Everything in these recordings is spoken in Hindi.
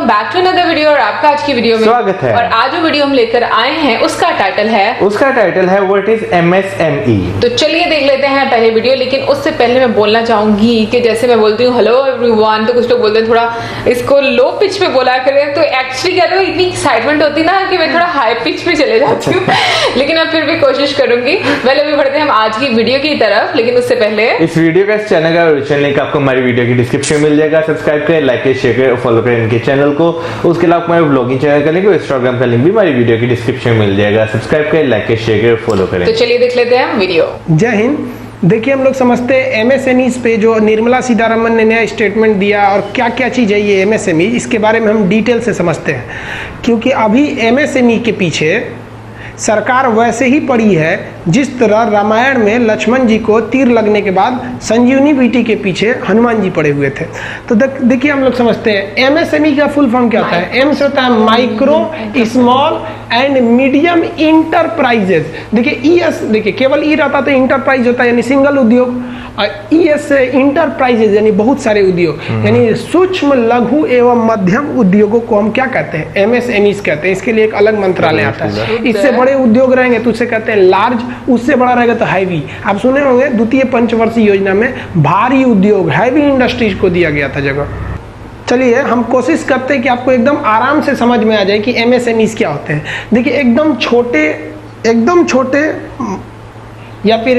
बैक टू अनदर वीडियो और आपका आज की वीडियो में स्वागत है। और आज जो वीडियो हम लेकर आए हैं उसका टाइटल है व्हाट इज MSME। तो चलिए देख लेते हैं पहले वीडियो। लेकिन उससे पहले मैं बोलना चाहूंगी कि जैसे मैं बोलती हूँ हेलो एवरीवन, तो कुछ लोग बोलते हैं थोड़ा इसको लो पिच पे बोला करें। तो एक्चुअली क्या है, इतनी एक्साइटमेंट होती ना कि मैं थोड़ा हाई पिच पे चले जाती हूँ लेकिन अब फिर भी कोशिश करूंगी। पहले भी बढ़ते हैं हम आज की वीडियो की तरफ, लेकिन उससे पहले इस वीडियो का इस चैनल का ओरिजिनल लिंक आपको हमारी वीडियो की डिस्क्रिप्शन में मिल जाएगा। सब्सक्राइब करें, लाइक करें, शेयर करें और फॉलो करें इनके चैनल को। उसके अलावा हमारे ब्लॉगिंग चैनल का लिंक और इंस्टाग्राम का लिंक भी हमारी वीडियो की डिस्क्रिप्शन में मिल जाएगा। सब्सक्राइब करें, लाइक करें, शेयर करें, फॉलो करें। तो चलिए देख लेते हैं वीडियो। जय हिंद। देखिए, हम लोग समझते हैं एमएसएमई पे जो निर्मला सीतारमण ने नया स्टेटमेंट दिया और क्या क्या चीज़ है ये एमएसएमई, इसके बारे में हम डिटेल से समझते हैं। क्योंकि अभी एमएसएमई के पीछे सरकार वैसे ही पड़ी है जिस तरह रामायण में लक्ष्मण जी को तीर लगने के बाद संजीवनी बूटी के पीछे हनुमान जी पड़े हुए थे। तो देखिए, हम लोग समझते हैं एमएसएमई का फुल फॉर्म क्या होता है। एम से होता है micro small and medium enterprises. देखिए ईएस, देखिए केवल ई रहता तो इंटरप्राइज होता है यानी सिंगल उद्योग, और ईएस से इंटरप्राइजेज यानी बहुत सारे उद्योग, यानी सूक्ष्म लघु एवं मध्यम उद्योगों को हम क्या कहते हैं, एमएसएमई कहते हैं। इसके लिए एक अलग मंत्रालय आता है। इससे बड़े उद्योग रहेंगे तो उसे कहते हैं लार्ज, उससे बड़ा रहेगा तो हैवी। आप सुने होंगे द्वितीय पंचवर्षीय योजना में भारी उद्योग, हैवी इंडस्ट्रीज को दिया गया था जगह। चलिए हम कोशिश करते हैं कि आपको एकदम आराम से समझ में आ जाए कि एमएसएमई क्या होते हैं। देखिए एकदम छोटे या फिर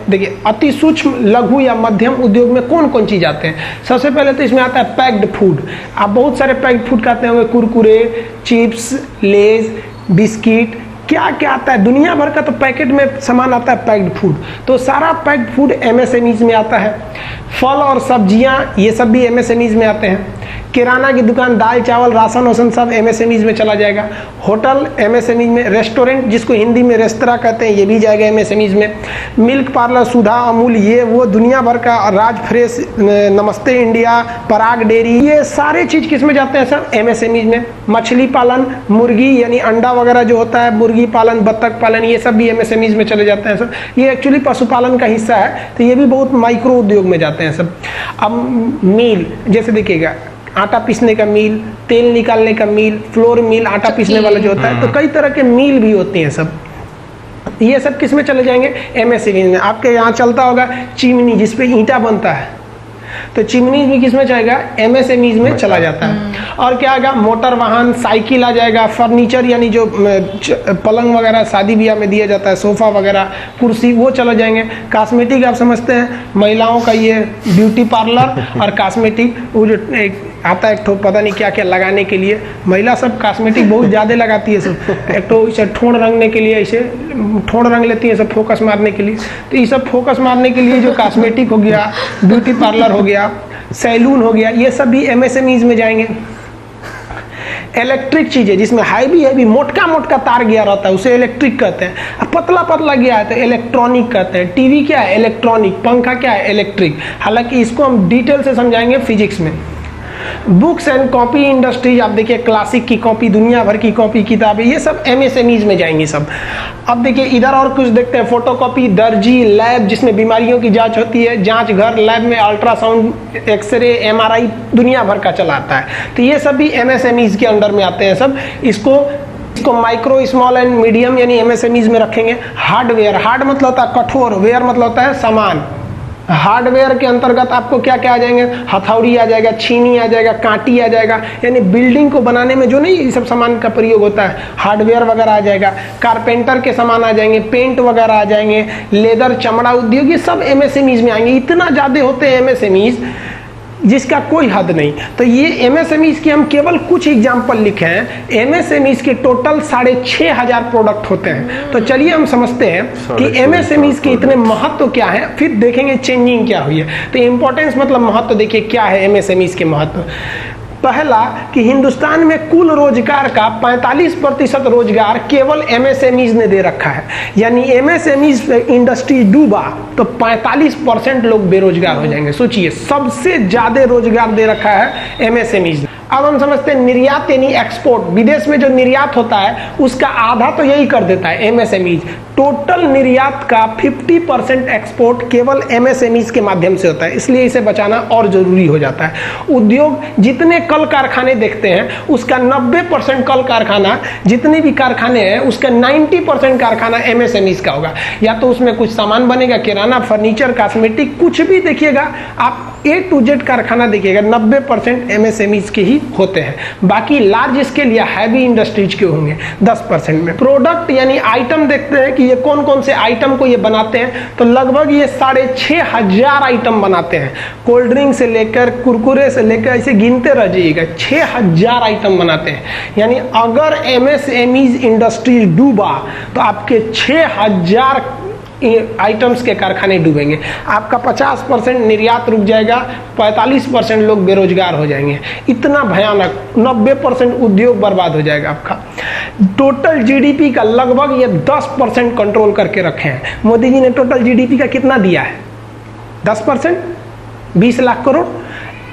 देखिए अति सूक्ष्म लघु या मध्यम उद्योग में कौन कौन चीज आते हैं। सबसे पहले तो इसमें आता है पैक्ड फूड। आप बहुत सारे पैक्ड फूड खाते होंगे, कुरकुरे, चिप्स, लेज, बिस्किट, क्या क्या आता है दुनिया भर का तो पैकेट में सामान आता है पैक्ड फूड। तो सारा पैक्ड फूड एमएसएमई में आता है। फल और सब्जियां ये सब भी एमएसएमई में आते हैं। किराना की दुकान, दाल चावल राशन वासन सब एमएसएमई में चला जाएगा। होटल एमएसएमई में, रेस्टोरेंट जिसको हिंदी में रेस्तरां कहते हैं ये भी जाएगा एमएसएमई में। मिल्क पार्लर, सुधा, अमूल, ये वो दुनिया भर का, राज फ्रेश, नमस्ते इंडिया, पराग डेयरी, ये सारे चीज किस में जाते हैं सर, एमएसएमई में। मछली पालन, मुर्गी यानी अंडा वगैरह जो होता है, मुर्गी पालन, बत्तख पालन, ये सब भी एमएसएमई में चले जाते हैं सर। ये एक्चुअली पशुपालन का हिस्सा है, तो ये भी बहुत माइक्रो उद्योग में जाते हैं सब। अब मील, जैसे देखिएगा आटा पीसने का मील, तेल निकालने का मील, फ्लोर मिल, आटा पीसने वाला जो होता है, तो कई तरह के मील भी होती हैं सब। ये सब किस में चले जाएंगे, एमएसएमई में। आपके यहाँ चलता होगा चिमनी जिसपे ईंटा बनता है, तो चिमनी भी किस में जाएगा, एमएसएमई में चला जाता है। और क्या आएगा, मोटर वाहन, साइकिल आ जाएगा। फर्नीचर यानी जो पलंग वगैरह शादी ब्याह में दिया जाता है, सोफा वगैरह, कुर्सी, वो चला जाएंगे। कॉस्मेटिक आप समझते हैं, महिलाओं का ये ब्यूटी पार्लर और कॉस्मेटिक, वो जो एक आता है एक ठो पता नहीं क्या क्या लगाने के लिए, महिला सब कॉस्मेटिक बहुत ज़्यादा लगाती है सब। एक तो इसे ठोड़ रंगने के लिए ऐसे ठोड़ रंग लेती है सब, फोकस मारने के लिए। तो ये सब फोकस मारने के लिए जो कॉस्मेटिक हो गया, ब्यूटी पार्लर हो गया, सैलून हो गया, ये सब भी एमएसएमई में जाएंगे। इलेक्ट्रिक चीजें जिसमें हैवी मोटका तार गया रहता है उसे इलेक्ट्रिक कहते हैं। अब पतला गया है तो इलेक्ट्रॉनिक कहते हैं। टीवी क्या है, इलेक्ट्रॉनिक। पंखा क्या है, इलेक्ट्रिक। हालांकि इसको हम डिटेल से समझाएंगे फिजिक्स में। बुक्स एंड कॉपी इंडस्ट्री, आप देखिए क्लासिक की कॉपी, दुनिया भर की कॉपी किताबें, ये सब एमएसएमई में जाएंगी सब। अब देखिए इधर और कुछ देखते हैं, फोटोकॉपी, दर्जी, लैब जिसमें बीमारियों की जांच होती है, जांच घर, लैब में अल्ट्रासाउंड, एक्सरे, एमआरआई दुनिया भर का चलाता है। तो ये सब भी एमएसएमई के अंडर में आते हैं सब। इसको माइक्रो स्मॉल एंड मीडियम यानी एमएसएमई में रखेंगे। हार्डवेयर, हार्ड मतलब होता है कठोर, वेयर मतलब होता है सामान। हार्डवेयर के अंतर्गत आपको क्या क्या आ जाएंगे, हथौड़ी आ जाएगा, छीनी आ जाएगा, कांटी आ जाएगा, यानी बिल्डिंग को बनाने में जो नहीं ये सब सामान का प्रयोग होता है, हार्डवेयर वगैरह आ जाएगा। कारपेंटर के सामान आ जाएंगे, पेंट वगैरह आ जाएंगे, लेदर, चमड़ा उद्योग, ये सब एमएसएमई में आएंगे। इतना ज्यादा होते हैं एमएसएमई जिसका कोई हद नहीं। तो ये एमएसएमई की हम केवल कुछ एग्जाम्पल लिखे हैं। एमएसएमई के टोटल 6500 प्रोडक्ट होते हैं। तो चलिए हम समझते हैं कि एमएसएमई के इतने महत्व क्या है, फिर देखेंगे चेंजिंग क्या हुई है। तो इंपॉर्टेंस मतलब महत्व देखिए क्या है एमएसएमई के महत्व। पहला कि हिंदुस्तान में कुल रोजगार का 45% रोजगार केवल एमएसएमई ने दे रखा है। यानी एमएसएमई इंडस्ट्री डूबा तो 45% लोग बेरोजगार हो जाएंगे। सोचिए, सबसे ज्यादा रोजगार दे रखा है एमएसएमई। अब हम समझते हैं निर्यात यानी एक्सपोर्ट, विदेश में जो निर्यात होता है उसका आधा तो यही कर देता है एमएसएमई। टोटल निर्यात का 50% एक्सपोर्ट केवल एमएसएमईज के माध्यम से होता है, इसलिए इसे बचाना और जरूरी हो जाता है। उद्योग जितने कल कारखाने देखते हैं उसका 90% कल कारखाना, जितने भी कारखाने हैं उसका 90% कारखाना एमएसएमईज का होगा। या तो उसमें कुछ सामान बनेगा, किराना, फर्नीचर, कॉस्मेटिक, कुछ भी देखिएगा आप A to Z कारखाना देखिएगा 90% एमएसएमईज के ही होते हैं। बाकी लार्ज स्केल या हैवी इंडस्ट्रीज के होंगे 10% में। प्रोडक्ट यानी आइटम देखते हैं कि ये कौन कौन से आइटम को ये बनाते हैं, तो लगभग ये 6500 आइटम बनाते हैं। कोल्ड ड्रिंक से लेकर कुरकुरे से लेकर ऐसे गिनते रह जाइएगा, 6000 आइटम बनाते हैं। यानी अगर एमएसएमईज इंडस्ट्री डूबा तो आपके 6000 आइटम्स के कारखाने डूबेंगे। आपका 50% निर्यात रुक जाएगा, 45% लोग बेरोजगार हो जाएंगे। इतना भयानक 90% उद्योग बर्बाद हो जाएगा आपका। टोटल जीडीपी का लगभग ये 10% कंट्रोल करके रखे हैं। मोदी जी ने टोटल जीडीपी का कितना दिया है? 10%, 20 लाख करोड़।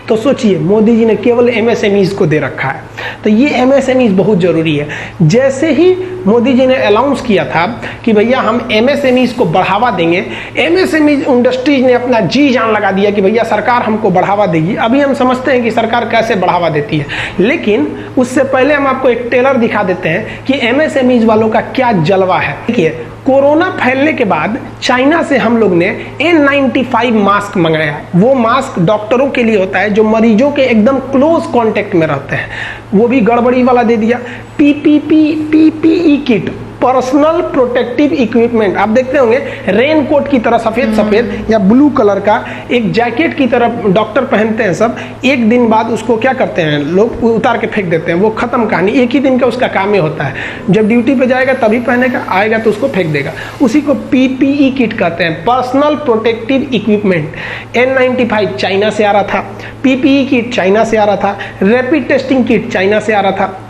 तो सोचिए मोदी जी ने केवल एमएसएमईज को दे रखा है। तो ये एमएसएमईज बहुत जरूरी है। जैसे ही मोदी जी ने अनाउंस किया था कि भैया हम एमएसएमईज को बढ़ावा देंगे, एमएसएमईज इंडस्ट्रीज ने अपना जी जान लगा दिया कि भैया सरकार हमको बढ़ावा देगी। अभी हम समझते हैं कि सरकार कैसे बढ़ावा देती है, लेकिन उससे पहले हम आपको एक टेलर दिखा देते हैं कि एमएसएमईज वालों का क्या जलवा है। देखिए, कोरोना फैलने के बाद चाइना से हम लोग ने N95 मास्क मंगाया। वो मास्क डॉक्टरों के लिए होता है जो मरीजों के एकदम क्लोज कांटेक्ट में रहते हैं, वो भी गड़बड़ी वाला दे दिया। PPE kit, personal protective equipment, आप देखते होंगे रेन कोट की तरह सफेद सफेद या ब्लू कलर का एक जैकेट की तरह डॉक्टर पहनते हैं सब। एक दिन बाद उसको क्या करते हैं लोग, उतार के फेंक देते हैं। वो खत्म कहानी, एक ही दिन का उसका काम ही होता है। जब ड्यूटी पे जाएगा तभी पहनेगा, आएगा तो उसको फेंक देगा। उसी को PPE किट कहते हैं, personal protective equipment. N95 China से आ रहा था, PPE किट चाइना से आ रहा था, रैपिड टेस्टिंग किट चाइना से आ रहा था।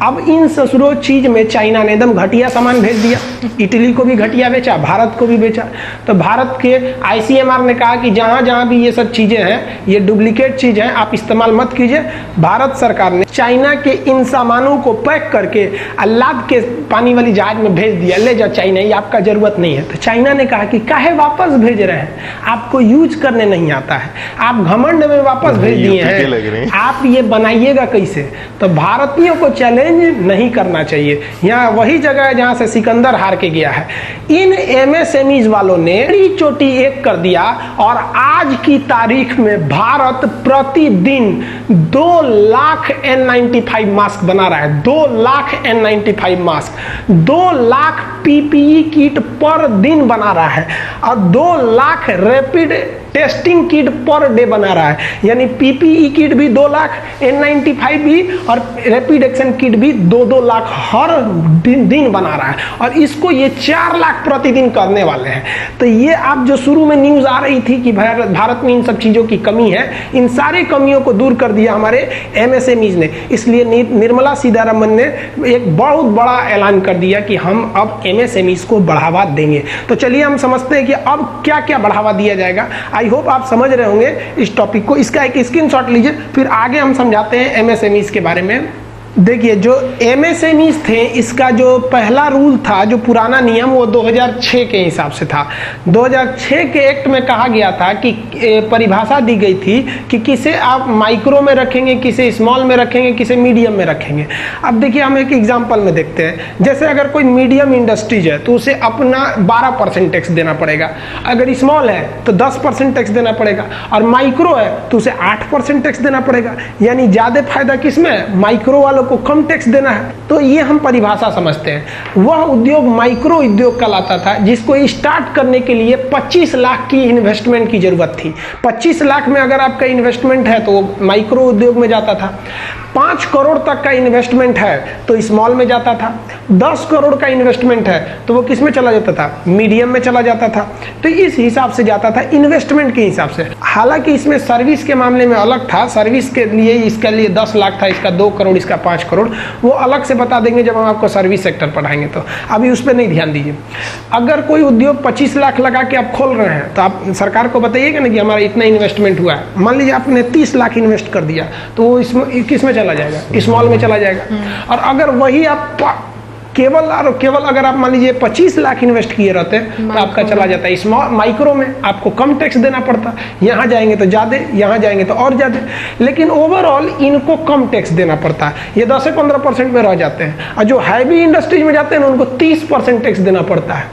अब इन ससुरो चीज में चाइना ने एकदम घटिया सामान भेज दिया। इटली को भी घटिया बेचा, भारत को भी बेचा। तो भारत के ICMR ने कहा कि जहां जहां भी ये सब चीजें हैं, ये डुप्लीकेट चीज हैं, आप इस्तेमाल मत कीजिए। भारत सरकार ने चाइना के इन सामानों को पैक करके लाद के पानी वाली जहाज में भेज दिया, ले जाओ चाइना, ये आपका जरूरत नहीं है। तो चाइना ने कहा कि काहे वापस भेज रहे हैं, आपको यूज करने नहीं आता है, आप घमंड में वापस भेज दिए हैं, आप ये बनाइएगा कैसे। तो भारतीयों को चैलेंज नहीं करना चाहिए। यहाँ वही जगह है जहां से सिकंदर हार के गया है। इन एमएसएमईज वालों ने बड़ी चोटी एक कर दिया और आज की तारीख में भारत प्रतिदिन 2 लाख N95 मास्क बना रहा है। 2 lakh N95 mask, 2 lakh PPE kit पर दिन बना रहा है और 2 lakh rapid testing kit per day बना रहा है। यानी PPE किट भी 2 लाख, N95 भी और रैपिड एक्शन किट भी 2-2 लाख हर दिन बना रहा है। और इसको ये 4 लाख प्रतिदिन करने वाले हैं। तो ये आप जो शुरू में न्यूज आ रही थी कि भारत में इन सब चीजों की कमी है, इन सारी कमियों को दूर कर दिया हमारे एमएसएमईज ने। इसलिए निर्मला सीतारमन ने एक बहुत बड़ा ऐलान कर दिया कि हम अब एमएसएमईज को बढ़ावा देंगे। तो चलिए हम समझते हैं कि अब क्या क्या बढ़ावा दिया जाएगा। आई होप आप समझ रहे होंगे इस टॉपिक को। इसका एक स्क्रीनशॉट लीजिए, फिर आगे हम समझाते हैं एमएसएमईज के बारे में। देखिए, जो एमएसएमईज थे, इसका जो पहला रूल था, जो पुराना नियम, वो 2006 के हिसाब से था। 2006 के एक्ट में कहा गया था कि परिभाषा दी गई थी कि किसे आप माइक्रो में रखेंगे, किसे स्मॉल में रखेंगे, किसे मीडियम में रखेंगे। अब देखिए, हम एक एग्जांपल में देखते हैं। जैसे अगर कोई मीडियम इंडस्ट्रीज है तो उसे अपना 12% टैक्स देना पड़ेगा। अगर स्मॉल है तो 10% टैक्स देना पड़ेगा, और माइक्रो है तो उसे 8% टैक्स देना पड़ेगा। यानी ज्यादा फायदा किसमें है? माइक्रो वालों को कम टैक्स देना है। तो ये हम परिभाषा समझते हैं। वह उद्योग माइक्रो उद्योग कहलाता था जिसको स्टार्ट करने के लिए 25 लाख की इन्वेस्टमेंट की जरूरत थी। 25 लाख में अगर आपका इन्वेस्टमेंट है तो माइक्रो उद्योग में जाता था। 5 करोड़ तक का इन्वेस्टमेंट है तो स्मॉल में जाता था। 10 करोड़ का इन्वेस्टमेंट है तो वो किस में चला जाता था? मीडियम में चला जाता था। तो इस हिसाब से जाता था, इन्वेस्टमेंट के हिसाब से। हालांकि इसमें सर्विस के मामले में अलग था, सर्विस के लिए इसके लिए 10 लाख था, इसका 2 करोड़, इसका 5 करोड़, वो अलग से बता देंगे जब हम आपको सर्विस सेक्टर पढ़ाएंगे। तो अभी उस पर नहीं ध्यान दीजिए। अगर कोई उद्योग 25 लाख लगा के आप खोल रहे हैं तो आप सरकार को बताइएगा ना कि हमारा इतना इन्वेस्टमेंट हुआ है। मान लीजिए आपने 30 लाख इन्वेस्ट कर दिया तो वो इसमें किस में चला जाएगा? स्मॉल में चला जाएगा। और अगर वही आप केवल और केवल अगर आप मान लीजिए 25 लाख इन्वेस्ट किए रहते तो आपका चला जाता है स्मॉल, माइक्रो में आपको कम टैक्स देना पड़ता, यहाँ जाएंगे तो ज़्यादा, यहाँ जाएंगे तो और ज़्यादा, लेकिन ओवरऑल इनको कम टैक्स देना पड़ता है। ये 10 से 15% में रह जाते हैं, और जो हैवी इंडस्ट्रीज में जाते हैं ना उनको 30% टैक्स देना पड़ता है।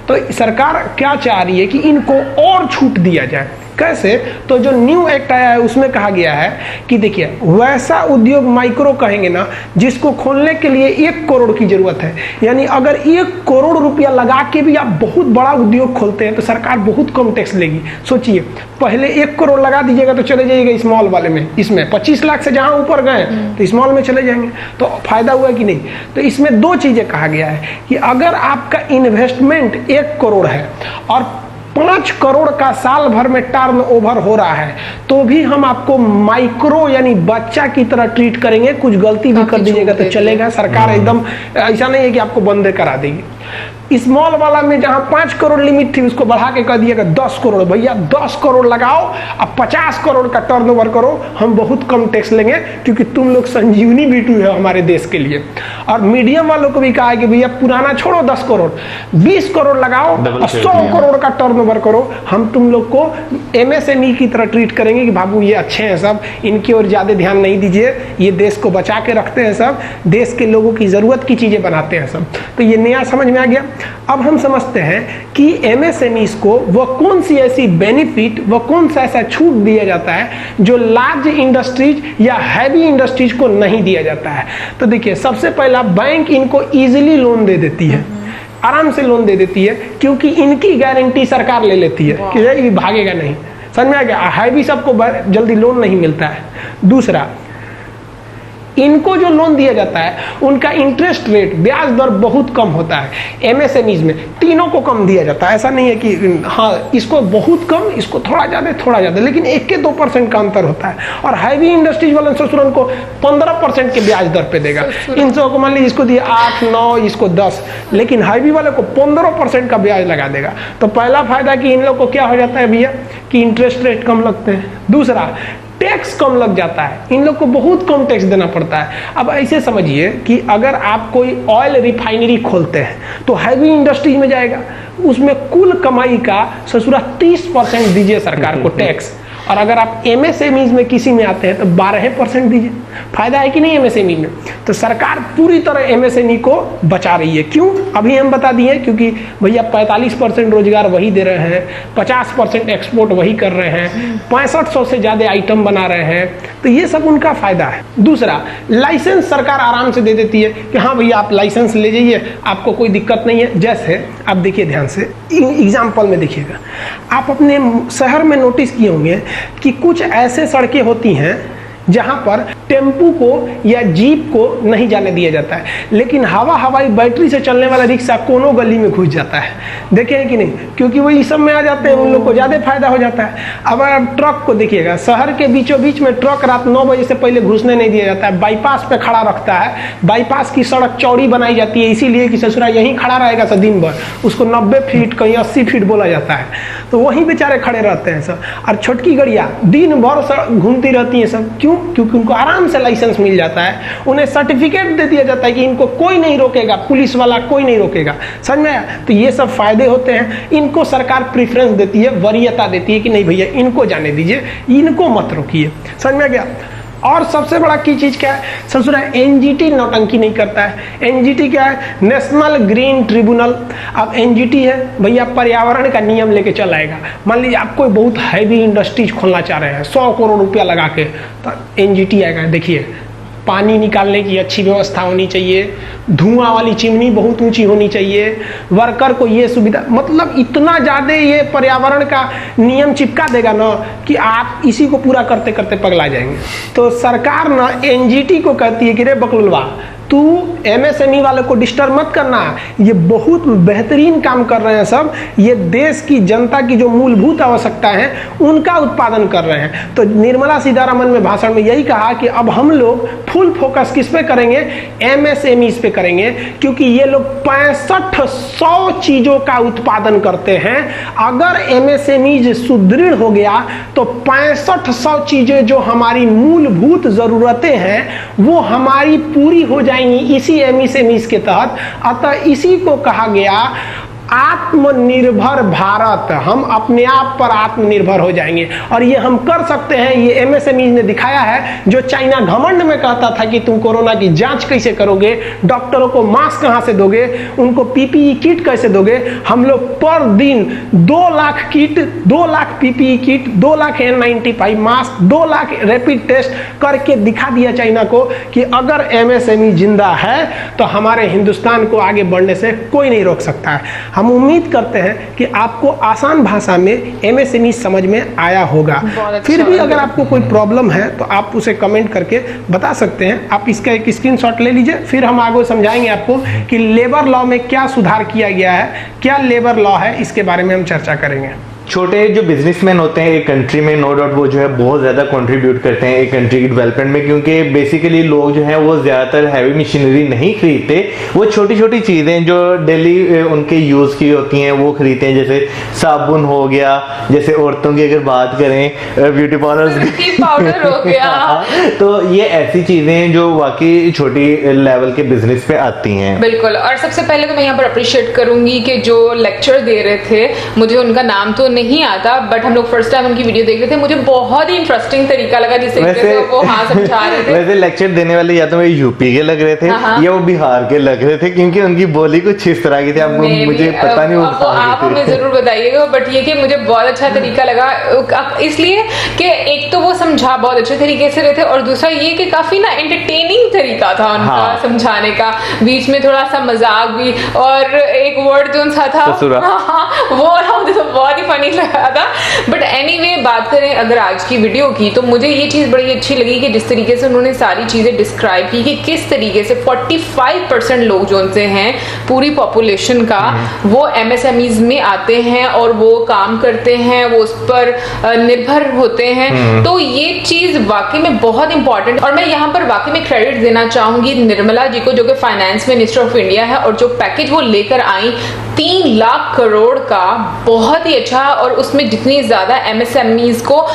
तो सरकार क्या चाह रही है कि इनको और छूट दिया जाए। कैसे? तो जो न्यू एक्ट आया है उसमें कहा गया है कि देखिए, वैसा उद्योग माइक्रो कहेंगे ना जिसको खोलने के लिए 1 करोड़ की जरूरत है, यानी अगर 1 करोड़ रुपया लगा के भी आप बहुत बड़ा उद्योग खोलते हैं तो सरकार बहुत कम टैक्स लेगी। सोचिए, पहले 1 करोड़ लगा दीजिएगा तो चले जाइएगा स्मॉल वाले में, इसमें 25 लाख से जहां ऊपर गए तो स्मॉल में चले जाएंगे, तो फायदा हुआ कि नहीं? तो इसमें 2 चीजें कहा गया है कि अगर आपका इन्वेस्टमेंट 1 करोड़ है और 5 करोड़ का साल भर में टर्न ओवर हो रहा है तो भी हम आपको माइक्रो यानी बच्चा की तरह ट्रीट करेंगे। कुछ गलती भी कर दीजिएगा तो चलेगा, सरकार एकदम ऐसा नहीं है कि आपको बंद करा देगी। स्मॉल वाला में जहां 5 करोड़ लिमिट थी उसको बढ़ा के कर दिएगा 10 करोड़। भैया 10 करोड़ लगाओ, अब 50 करोड़ का टर्नओवर करो, हम बहुत कम टैक्स लेंगे क्योंकि तुम लोग संजीवनी बीटू है हमारे देश के लिए। और मीडियम वालों को भी कहा है कि भैया पुराना छोड़ो, 10 करोड़ 20 करोड़ लगाओ और 100 करोड़ का टर्नओवर करो, हम तुम लोग को MSME की तरह ट्रीट करेंगे कि बाबू ये अच्छे हैं सब, इनकी ओर ज्यादा ध्यान नहीं दीजिए, ये देश को बचा के रखते हैं सब, देश के लोगों की जरूरत की चीजें बनाते हैं सब। तो ये नया समझ में आ गया। अब हम समझते हैं कि MSMEs को वह कौन सी ऐसी बेनिफिट, वह कौन सा ऐसा छूट दिया जाता है जो लार्ज इंडस्ट्रीज या हैवी इंडस्ट्रीज को नहीं दिया जाता है। तो देखिए, सबसे पहला, बैंक इनको इजीली लोन दे देती है, आराम से लोन दे देती है, क्योंकि इनकी गारंटी सरकार ले लेती है कि ये भागेगा नहीं। समझ में आ गया? हैवी सबको जल्दी लोन नहीं मिलता है। दूसरा, इनको जो लोन दिया जाता है उनका इंटरेस्ट रेट, ब्याज दर बहुत कम होता है। MSMEs में तीनों को कम दिया जाता है, ऐसा नहीं है कि हाँ इसको बहुत कम, इसको थोड़ा ज़्यादा, लेकिन 1-2% का अंतर होता है। और हैवी इंडस्ट्रीज वाले ससुरन को 15% के ब्याज दर पे देगा। इन सबको मान लीजिए इसको दिए 8-9, इसको 10, लेकिन हैवी वाले को 15% का ब्याज लगा देगा। तो पहला फायदा कि इन लोग को क्या हो जाता है भैया कि इंटरेस्ट रेट कम लगते हैं। दूसरा, टैक्स कम लग जाता है, इन लोग को बहुत कम टैक्स देना पड़ता है। अब ऐसे समझिए कि अगर आप कोई ऑयल रिफाइनरी खोलते हैं तो हैवी इंडस्ट्रीज में जाएगा, उसमें कुल कमाई का ससुरा 30% दीजिए सरकार को टैक्स, और अगर आप MSMEs में किसी में आते हैं तो 12% दीजिए। फायदा है कि नहीं MSME में? तो सरकार पूरी तरह MSME को बचा रही है। क्यों? अभी हम बता दिए, क्योंकि भैया 45% रोजगार वही दे रहे हैं, 50% एक्सपोर्ट वही कर रहे हैं, 6500 से ज्यादा आइटम बना रहे हैं, तो ये सब उनका फायदा है। दूसरा, लाइसेंस सरकार आराम से दे देती है कि हाँ भैया आप लाइसेंस ले जाइए, आपको कोई दिक्कत नहीं है। जैसे आप देखिए ध्यान से, एग्जाम्पल में देखिएगा, आप अपने शहर में नोटिस किए होंगे कि कुछ ऐसे सड़कें होती हैं जहां पर टेम्पू को या जीप को नहीं जाने दिया जाता है, लेकिन हवाई बैटरी से चलने वाला रिक्शा कोनो गली में घुस जाता है। देखे हैं कि नहीं? क्योंकि वो इस सब में आ जाते हैं, उन लोग को ज्यादा फायदा हो जाता है। अब आप ट्रक को देखिएगा, शहर के बीचों बीच में ट्रक रात 9 बजे से पहले घुसने नहीं दिया जाता है, बाईपास पे खड़ा रखता है। बाईपास की सड़क चौड़ी बनाई जाती है इसीलिए कि ससुरा यहीं खड़ा रहेगा सब दिन भर, उसको 90 फीट कहीं 80 फीट बोला जाता है, तो वहीं बेचारे खड़े रहते हैं सब। और छोटकी गाड़ियां दिन भर घूमती रहती है सब। क्यों? क्योंकि उनको आराम से लाइसेंस मिल जाता है, उन्हें सर्टिफिकेट दे दिया जाता है कि इनको कोई नहीं रोकेगा, पुलिस वाला कोई नहीं रोकेगा। समझ में आया? तो ये सब फायदे होते हैं। इनको सरकार प्रेफरेंस देती है, वरीयता देती है कि नहीं भैया इनको जाने दीजिए, इनको मत रोकिए। समझ में आ गया? और सबसे बड़ा की चीज क्या है, ससुरा NGT नौटंकी नहीं करता है। NGT क्या है? National green tribunal. अब NGT है भैया पर्यावरण का नियम लेके चल आएगा। मान लीजिए आप कोई बहुत हैवी इंडस्ट्रीज खोलना चाह रहे हैं 100 करोड़ रुपया लगा के, तो NGT आएगा। देखिए, पानी निकालने की अच्छी व्यवस्था होनी चाहिए, धुआं वाली चिमनी बहुत ऊंची होनी चाहिए, वर्कर को ये सुविधा, मतलब इतना ज्यादा ये पर्यावरण का नियम चिपका देगा ना कि आप इसी को पूरा करते करते पगला जाएंगे। तो सरकार ना NGT को कहती है कि रे बकलुलवा, तू एमएसएमई वाले को डिस्टर्ब मत करना, ये बहुत बेहतरीन काम कर रहे हैं सब, ये देश की जनता की जो मूलभूत आवश्यकता है उनका उत्पादन कर रहे हैं। तो निर्मला सीतारमन में भाषण में यही कहा कि अब हम लोग फुल फोकस किस पे करेंगे, एमएसएमईज पे करेंगे, क्योंकि ये लोग 6500 चीजों का उत्पादन करते हैं। अगर एमएसएमईज सुदृढ़ हो गया तो 6500 चीजें जो हमारी मूलभूत जरूरतें हैं वो हमारी पूरी हो जाएंगी इसी एमएसएमईज के तहत। अतः इसी को कहा गया आत्मनिर्भर भारत, हम अपने आप पर आत्मनिर्भर हो जाएंगे और ये हम कर सकते हैं। ये एमएसएमई ने दिखाया है। जो चाइना घमंड में कहता था कि तुम कोरोना की जांच कैसे करोगे, डॉक्टरों को मास्क कहां से दोगे, उनको पीपीई किट कैसे दोगे, हम लोग पर दिन 2 lakh kit, 2 lakh PPE kit, 2 lakh N95 mask, 2 lakh rapid test करके दिखा दिया चाइना को कि अगर एमएसएमई जिंदा है तो हमारे हिंदुस्तान को आगे बढ़ने से कोई नहीं रोक सकता है। हम उम्मीद करते हैं कि आपको आसान भाषा में एमएसएमई समझ में आया होगा। फिर भी अगर आपको कोई प्रॉब्लम है तो आप उसे कमेंट करके बता सकते हैं। आप इसका एक स्क्रीनशॉट ले लीजिए, फिर हम आगे समझाएंगे आपको कि लेबर लॉ में क्या सुधार किया गया है, क्या लेबर लॉ है, इसके बारे में हम चर्चा करेंगे। छोटे जो बिजनेसमैन होते हैं एक कंट्री में, नो डाउट वो जो है बहुत ज्यादा कंट्रीब्यूट करते हैं एक कंट्री की डेवलपमेंट में, क्योंकि बेसिकली लोग जो है वो ज्यादातर हैवी मशीनरी नहीं खरीदते, वो छोटी छोटी चीजें जो डेली उनके यूज की होती हैं वो खरीदते हैं। जैसे साबुन हो गया, जैसे औरतों की अगर बात करें ब्यूटी पार्लर पाउडर हो गया तो ये ऐसी चीजें जो वाकई छोटी लेवल के बिजनेस पे आती हैं। बिल्कुल। और सबसे पहले तो मैं यहाँ पर अप्रिशिएट करूंगी कि जो लेक्चर दे रहे थे, मुझे उनका नाम तो नहीं आता, बट हम लोग फर्स्ट टाइम उनकी वीडियो देख रहे थे, मुझे बहुत ही इंटरेस्टिंग तरीका लगा जिस तरीके से वो समझा रहे थे। वैसे लेक्चर देने वाले या तो वो यूपी के लग रहे थे या वो बिहार के लग रहे थे, क्योंकि उनकी बोली कुछ इस तरह की थी। अब मुझे पता नहीं वो आप हमें जरूर बताइएगा, बट ये कि मुझे बहुत अच्छा तरीका लगा, इसलिए कि एक तो वो समझा बहुत अच्छे तरीके से रहे थे और दूसरा ये कि काफी ना एंटरटेनिंग तरीका था उनका समझाने का, बीच में थोड़ा सा मजाक भी, और एक वर्ड जो सा था वो मुझे तो बहुत ही फनी लगा था। बट एनीवे बात करें अगर आज की वीडियो की, तो मुझे ये चीज बड़ी अच्छी लगी कि जिस तरीके से उन्होंने सारी चीजें डिस्क्राइब की कि किस तरीके से 45% लोग जो उनसे हैं पूरी पॉपुलेशन का वो एमएसएमईज में आते हैं और वो काम करते हैं, वो उस पर निर्भर होते हैं। तो ये चीज वाकई में बहुत इंपॉर्टेंट, और मैं यहाँ पर वाकई में क्रेडिट देना चाहूंगी निर्मला जी को, जो कि फाइनेंस मिनिस्टर ऑफ इंडिया है, और जो पैकेज वो लेकर आई 3 लाख करोड़ का, बहुत ही अच्छा। और उसमें जितनी ज्यादा एमएसएमईज को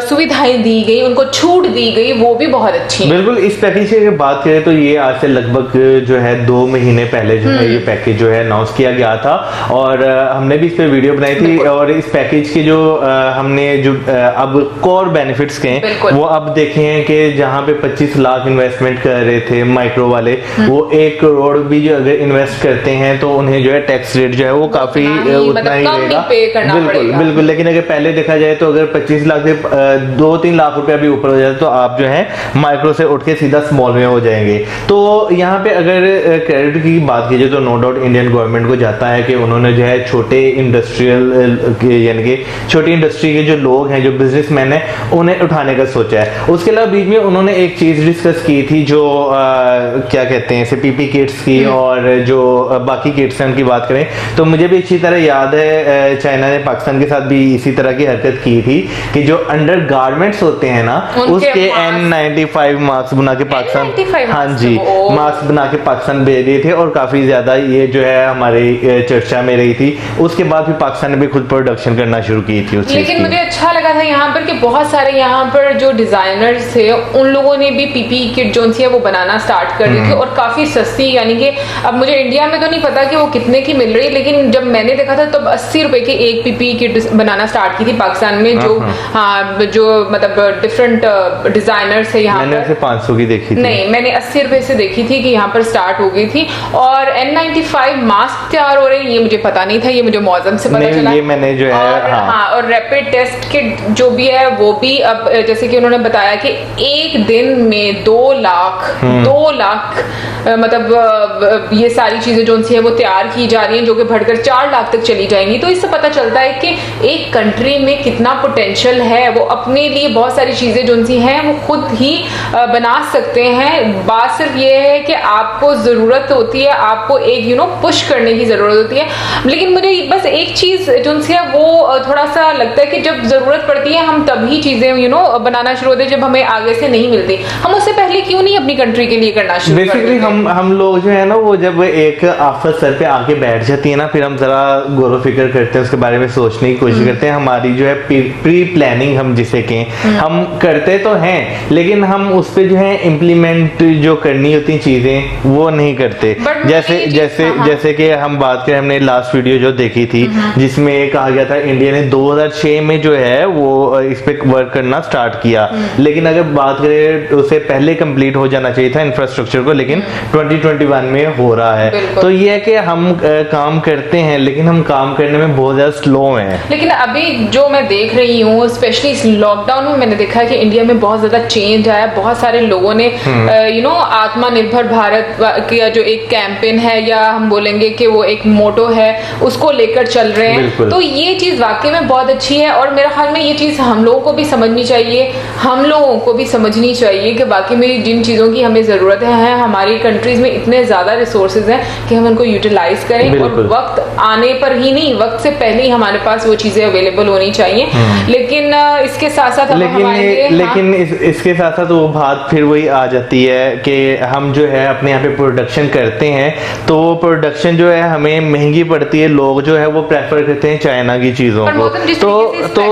सुविधाएं दी गई, उनको छूट दी गई, वो भी बहुत अच्छी है। बिल्कुल। इस पैकेज की अगर बात करें तो ये आज से लगभग जो है 2 महीने पहले जो है ये पैकेज जो है अनाउंस किया गया था, और हमने भी इस पे वीडियो बनाई थी। और इस पैकेज के जो हमने जो अब कोर बेनिफिट्स के वो अब देखे हैं कि जहां पे 25 लाख इन्वेस्टमेंट कर रहे थे माइक्रो वाले, वो 1 करोड़ भी जो अगर इन्वेस्ट करते हैं तो उन्हें जो है टैक्स रेट जो है वो काफी उतना ही रहेगा। बिल्कुल। लेकिन अगर पहले देखा जाए तो अगर 25 लाख से 2-3 लाख रुपया भी ऊपर हो जाए तो आप जो है माइक्रो से उठ के सीधा स्मॉल में हो जाएंगे। तो यहाँ पे अगर क्रेडिट की बात की जाए तो नो डाउट इंडियन गवर्नमेंट को जाता है कि उन्होंने जो है छोटे इंडस्ट्रियल यानी कि छोटी इंडस्ट्री के जो लोग हैं, जो बिजनेसमैन है, उन्हें उठाने का सोचा है। उसके अलावा बीच में उन्होंने एक चीज डिस्कस की थी जो क्या कहते हैं पीपी किट्स की, और जो बाकी किट्स हैं उनकी बात करें तो मुझे भी अच्छी तरह याद है चाइना ने पाकिस्तान के साथ भी इसी तरह की हरकत की थी कि जो अंडर गारमेंट्स होते हैं ना उसके N95 मास्क बना के पाकिस्तान, हाँ जी, मास्क बना के पाकिस्तान भेज दिए थे, और काफी ज्यादा ये जो है हमारी चर्चा में रही थी। उसके बाद फिर पाकिस्तान ने भी खुद प्रोडक्शन करना शुरू की थी उस लेकिन मुझे अच्छा लगा था यहाँ पर कि बहुत सारे यहाँ पर जो डिजाइनर्स थे उन लोगों ने भी पीपी किट जो है वो बनाना स्टार्ट कर दी थी, और काफी सस्ती, यानी कि अब मुझे इंडिया में तो नहीं पता कि वो कितने की मिल रही है, लेकिन जब मैंने देखा था तब 80 रुपए की एक पीपी किट बनाना स्टार्ट की थी पाकिस्तान में, जो जो मतलब डिफरेंट डिजाइनर्स है यहाँ पर। मैंने 500 की देखी थी। नहीं, मैंने 80 रुपए से देखी थी कि यहाँ पर स्टार्ट हो गई थी। और N95 मास्क तैयार हो रहे हैं, ये मुझे पता नहीं था, ये मुझे मौसम से पता चला। ये मैंने जो है और रैपिड टेस्ट किट जो भी है वो भी अब जैसे कि उन्होंने बताया कि एक दिन में 2 लाख मतलब ये सारी चीजें जो सी है वो तैयार की जा रही हैं, जो कि बढ़कर 4 लाख तक चली जाएंगी। तो इससे पता चलता है कि एक कंट्री में कितना पोटेंशियल है, वो अपने लिए बहुत सारी चीजें जो सी हैं वो खुद ही बना सकते हैं। बात सिर्फ ये है कि आपको जरूरत होती है, आपको एक पुश करने की जरूरत होती है। लेकिन मुझे बस एक चीज जो सी है वो थोड़ा सा लगता है कि जब जरूरत पड़ती है हम तभी चीजें बनाना शुरू होते हैं, जब हमें आगे से नहीं मिलती। हम उससे पहले क्यों नहीं अपनी कंट्री के लिए करना शुरू करते? बेसिकली हम लोग जो है ना, वो जब एक आफत सर पे आके बैठ जाती है ना, फिर हम जरा गौर फिक्र करते हैं, उसके बारे में सोचने की कोशिश करते हैं। हमारी जो है प्री प्लानिंग हम जिसे कहें, हम करते तो हैं, लेकिन हम उस पे जो है इम्प्लीमेंट जो करनी होती चीजें वो नहीं करते। जैसे कि हम बात करें, हमने लास्ट वीडियो जो देखी थी जिसमें कहा गया था इंडिया ने 2006 में जो है वो इस पे वर्क करना स्टार्ट किया, लेकिन अगर बात करें उससे पहले कंप्लीट हो जाना चाहिए था इंफ्रास्ट्रक्चर को, लेकिन 2021 में हो रहा है। तो ये है कि हम काम करते हैं, लेकिन हम काम करने में बहुत ज्यादा स्लो हैं। लेकिन अभी जो मैं देख रही हूँ, स्पेशली इस लॉकडाउन में मैंने देखा है कि इंडिया में बहुत ज्यादा चेंज आया। बहुत सारे लोगों ने आत्मनिर्भर भारत का जो एक कैंपेन है, या हम बोलेंगे कि वो एक मोटो है, उसको लेकर चल रहे हैं। तो ये चीज वाकई में बहुत अच्छी है, और मेरा ख्याल में ये चीज हम लोगों को भी समझनी चाहिए, हम लोगों को भी समझनी चाहिए कि बाकी में जिन चीजों की हमें जरूरत है, हमारी कंट्रीज में इतने ज्यादा रिसोर्सेज हैं कि हम उनको यूटिलाइज करें, और वक्त आने पर ही नहीं, वक्त से पहले ही हमारे पास वो चीजें अवेलेबल होनी चाहिए। लेकिन इसके साथ साथ लेकिन इसके साथ साथ वो बात फिर वही आ जाती है कि हम जो है अपने यहाँ पे प्रोडक्शन करते हैं, तो वो प्रोडक्शन जो है हमें महंगी पड़ती है। लोग जो है वो प्रेफर करते हैं चाइना की चीजों को। तो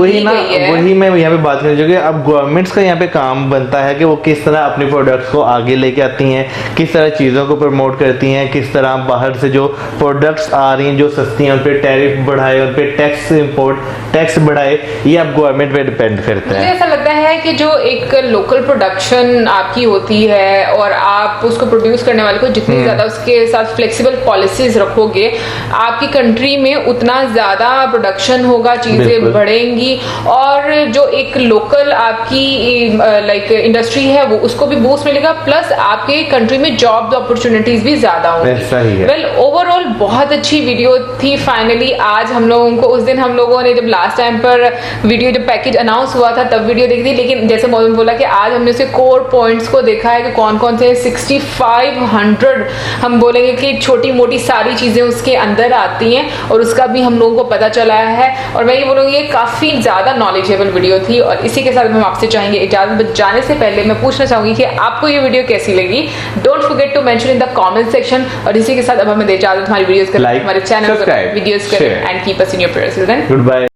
वही मैं यहाँ पे बात करना चाहूँगी। अब गवर्नमेंट्स का यहाँ पे काम बनता है कि वो किस तरह अपने प्रोडक्ट्स को आगे लेके आती हैं, किस तरह चीजों को प्रमोट करती हैं, किस तरह बाहर से जो प्रोडक्ट्स आ रही हैं जो सस्ती हैं उन पे टैरिफ बढ़ाए, उन पे टैक्स बढ़ाए, ये अब गवर्नमेंट पे डिपेंड करता है। मुझे ऐसा लगता है कि जो एक लोकल प्रोडक्शन आपकी होती है, और आप उसको प्रोड्यूस करने वाले को जितनी ज्यादा उसके साथ फ्लेक्सिबल पॉलिसीज रखोगे, आपकी कंट्री में उतना ज्यादा प्रोडक्शन होगा, चीजें बढ़ेंगी, और जो एक लोकल आपकी लाइक इंडस्ट्री है वो उसको भी बूस्ट मिलेगा, प्लस आपके कंट्री में जॉब अपॉर्चुनिटीज भी ज्यादा होंगी। वेल ओवरऑल बहुत अच्छी वीडियो थी। फाइनली आज हम लोगों को, उस दिन हम लोगों ने जब लास्ट टाइम पर वीडियो जब पैकेज अनाउंस हुआ था तब वीडियो देखी थी, लेकिन जैसे मौसम बोला कि आज हमने उसके कोर पॉइंट्स को देखा है कि कौन कौन से 6500 हम बोलेंगे कि छोटी मोटी सारी चीजें उसके अंदर आती हैं, और उसका भी हम लोगों को पता चला है। और मैं ये बोलूँगी ये काफी ज्यादा नॉलेजेबल वीडियो थी। और इसी के साथ हम आपसे चाहेंगे इजाजत। जाने से पहले मैं पूछना चाहूंगी कि आपको ये वीडियो कैसी लगी। Don't forget to mention in the comment section. और इसी के साथ अब हमें इजाजत, हमारी वीडियोस करें, हमारे चैनल पर वीडियोस करें, and keep us in your prayers. Good bye.